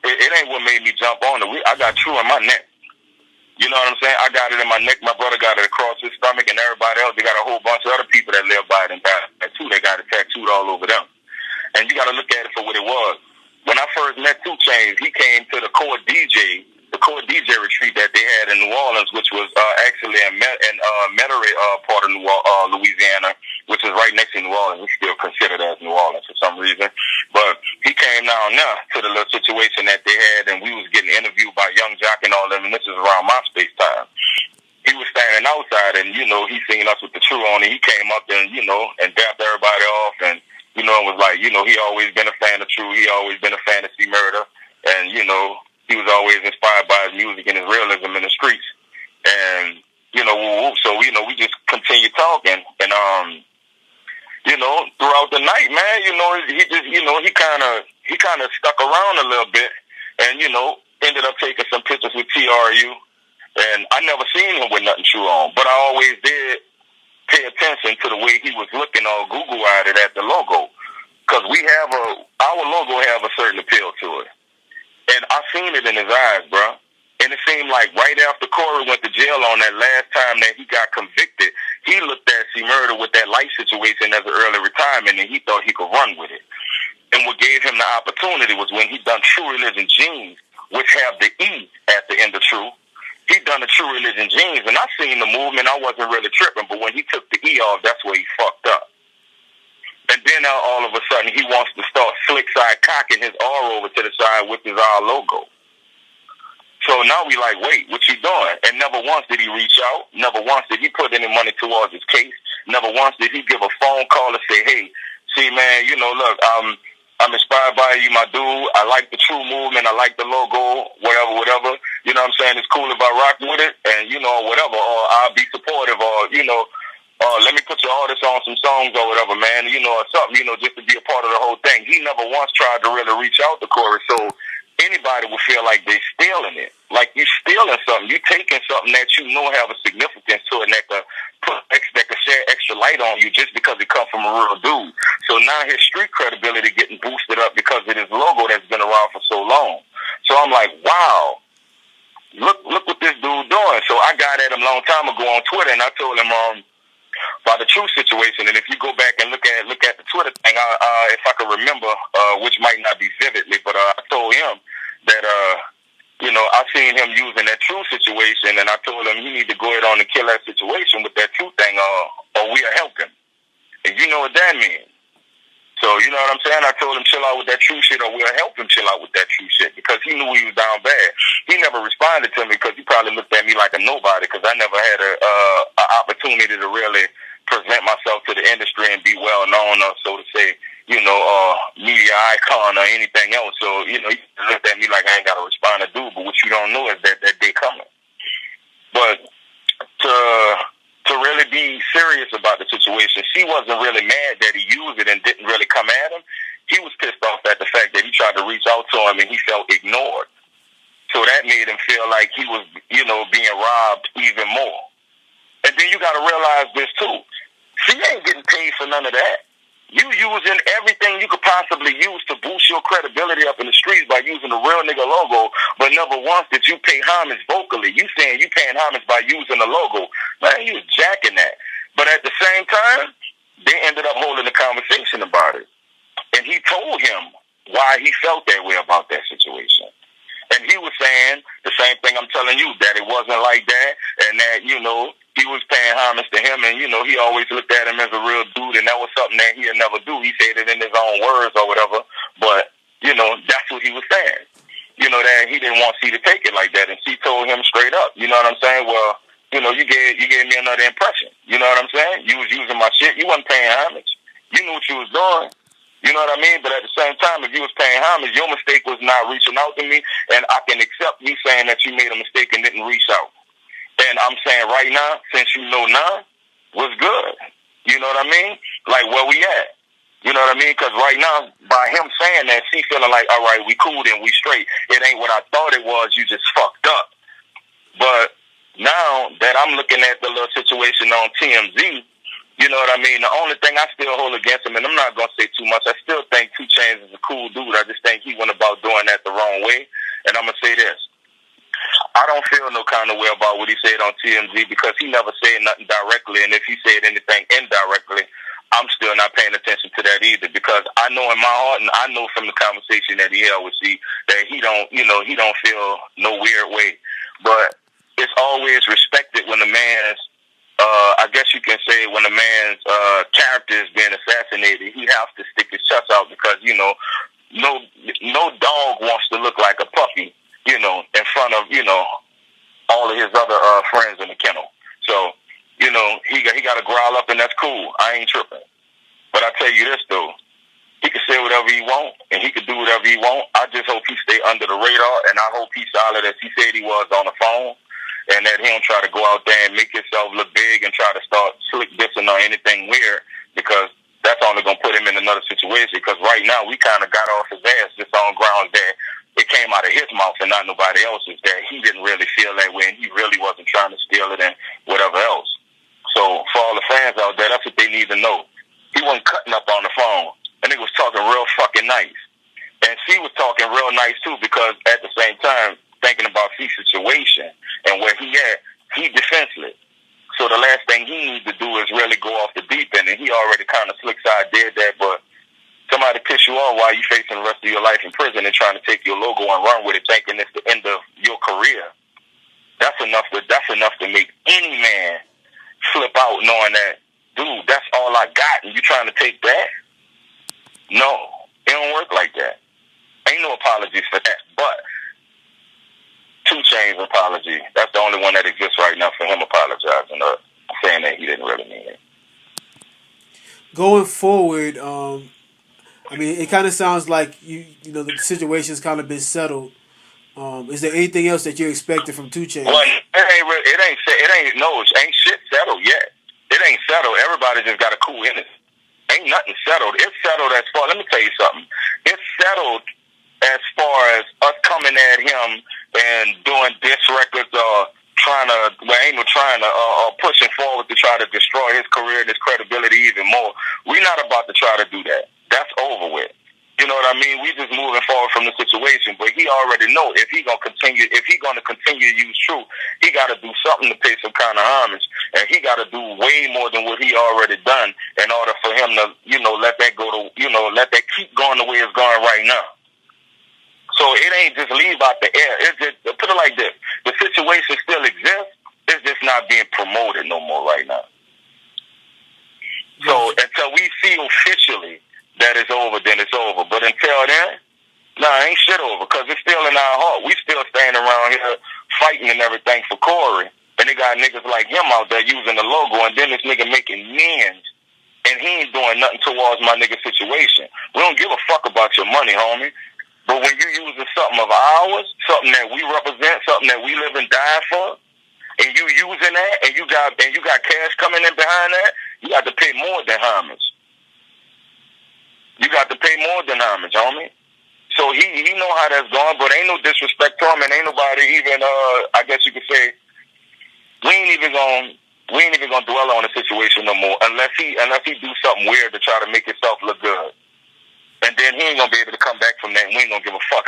it ain't what made me jump on it. I got TRU in my neck. You know what I'm saying? I got it in my neck. My brother got it across his stomach, and everybody else, they got a whole bunch of other people that live by it and got it too. They got it tattooed all over them. And you got to look at it for what it was. When I first met Chainz, he came to the core DJ retreat that they had in New Orleans, which was actually in Metairie part of Louisiana, which is right next to New Orleans. It's still considered as New Orleans for some reason. But he came down there to the little situation that they had, and we was getting interviewed by Young Jock and all them, and this is around MySpace time. He was standing outside, and, he seen us with the TRU on, and he came up and, and dapped everybody off, and, it was like, he always been a fan of TRU. He always been a fan of C-Murder, and, he was always inspired by his music and his realism in the streets. And, so, we just continued talking. And, throughout the night, man, he just, he kind of stuck around a little bit and, ended up taking some pictures with T.R.U. And I never seen him with nothing TRU on, but I always did pay attention to the way he was looking all Google-eyed at the logo. Because our logo have a certain appeal to it. And I seen it in his eyes, bro. And it seemed like right after Corey went to jail on that last time that he got convicted, he looked at C-Murder with that life situation as an early retirement, and he thought he could run with it. And what gave him the opportunity was when he done True Religion Jeans, which have the E at the end of True. He done the True Religion Jeans, and I seen the movement. I wasn't really tripping, but when he took the E off, that's where he fucked up. And then all of a sudden, he wants to start slick side cocking his R over to the side, which is our logo. So now we like, wait, what you doing? And never once did he reach out. Never once did he put any money towards his case. Never once did he give a phone call and say, hey, see, man, look, I'm inspired by you, my dude. I like the TRU movement. I like the logo, whatever. You know what I'm saying? It's cool if I rock with it and, whatever. Or I'll be supportive or, let me put your artist on some songs or whatever, man, or something, just to be a part of the whole thing. He never once tried to really reach out to Corey, so anybody would feel like they stealing it. Like you stealing something. You taking something that have a significance to it that could shed extra light on you just because it comes from a real dude. So now his street credibility getting boosted up because of his logo that's been around for so long. So I'm like, wow, look what this dude doing. So I got at him a long time ago on Twitter, and I told him, by the TRU situation, and if you go back and look at the Twitter thing, if I can remember, which might not be vividly, but I told him that I seen him using that TRU situation, and I told him he need to go ahead on and kill that situation with that TRU thing, or we'll help him. And you know what that means. So you know what I'm saying? I told him chill out with that TRU shit, or we'll help him chill out with that TRU shit, because he knew he was down bad. He never responded to me because he probably looked at me like a nobody, because I never had a opportunity to really present myself to the industry and be well known, or so to say, media icon or anything else. So he looked at me like I ain't got to respond to dude. But what you don't know is that day coming. But to really be serious about the situation, she wasn't really mad that he used it and didn't really come at him. He was pissed off at the fact that he tried to reach out to him and he felt ignored. So that made him feel like he was, being robbed even more. And then you got to realize this too. She ain't getting paid for none of that. You using everything you could possibly use to boost your credibility up in the streets by using the real nigga logo, but never once did you pay homage vocally. You saying you paying homage by using the logo. Man, you was jacking that. But at the same time, they ended up holding a conversation about it. And he told him why he felt that way about that situation. And he was saying the same thing I'm telling you, that it wasn't like that, and that, he was paying homage to him, and, he always looked at him as a real dude, and that was something that he'd never do. He said it in his own words or whatever, but, that's what he was saying. That he didn't want C to take it like that, and C told him straight up, you know what I'm saying? Well, you gave me another impression. You know what I'm saying? You was using my shit. You wasn't paying homage. You knew what you was doing. You know what I mean? But at the same time, if you was paying homage, your mistake was not reaching out to me, and I can accept you saying that you made a mistake and didn't reach out. And I'm saying right now, since you know now, what's good? You know what I mean? Like, where we at? You know what I mean? Because right now, by him saying that, she feeling like, all right, we cool then, we straight. It ain't what I thought it was. You just fucked up. But now that I'm looking at the little situation on TMZ, you know what I mean? The only thing I still hold against him, and I'm not going to say too much, I still think Chainz is a cool dude. I just think he went about doing that the wrong way. unaware about what he said on TMZ because he never said nothing directly, and if he said anything indirectly, I'm still not paying attention to that either because I know in my heart, and I know from the conversation that he held with C that he don't feel no weird way. But it's always respected when a man's, I guess you can say, when a man's character is being assassinated, he has to stick his chest out because no dog wants to look like a puppy, in front of all of his other friends in the kennel. So. He got to growl up, and that's cool. I ain't tripping. But I tell you this, though. He can say whatever he want, and he can do whatever he want. I just hope he stay under the radar, and I hope he's solid as he said he was on the phone, and that he don't try to go out there and make himself look big and try to start slick dissing or anything weird, because that's only going to put him in another situation, because right now we kind of got off his ass just on grounds that it came out of his mouth and not nobody else's, that he didn't really feel that way, and he really wasn't trying to steal it and whatever else. So for all the fans out there, that's what they need to know. He wasn't cutting up on the phone, and he was talking real fucking nice. And C was talking real nice too, because at the same time, thinking about C's situation and where he at, he defenseless. So the last thing he needs to do is really go off the deep end, and he already kind of slick side did that, but somebody piss you off while you facing the rest of your life in prison and trying to take your logo and run with it, thinking it's the end of your career. That's enough to make any man flip out, knowing that, dude, that's all I got, and you trying to take that? No, it don't work like that. Ain't no apologies for that. But 2 Chainz apology, that's the only one that exists right now for him apologizing or saying that he didn't really mean it. Going forward, I mean, it kind of sounds like the situation's kind of been settled. Is there anything else that you're expecting from 2 Chainz? Well, it ain't shit settled yet. It ain't settled. Everybody just got a cool in it. Ain't nothing settled. It's settled as far. Let me tell you something. It's settled as far as us coming at him and doing diss records or pushing forward to try to destroy his career and his credibility even more. We're not about to try to do that. That's over with. You know what I mean? We just moving forward from the situation, but he already know if he gonna continue to use truth, he got to do something to pay some kind of homage, and he got to do way more than what he already done in order for him to let that go to let that keep going the way it's going right now. So it ain't just leave out the air. It's just, put it like this: the situation still exists. It's just not being promoted no more right now. So until we see officially that it's over, then it's over. But until then, ain't shit over, because it's still in our heart. We still standing around here fighting and everything for Corey. And they got niggas like him out there using the logo, and then this nigga making millions, and he ain't doing nothing towards my nigga situation. We don't give a fuck about your money, homie. But when you using something of ours, something that we represent, something that we live and die for, and you using that, and you got cash coming in behind that, you got to pay more than homage. You got to pay more than homage, homie. So he know how that's going, but ain't no disrespect to him, and ain't nobody even I guess you could say we ain't even gonna dwell on the situation no more unless he do something weird to try to make himself look good. And then he ain't gonna be able to come back from that, and we ain't gonna give a fuck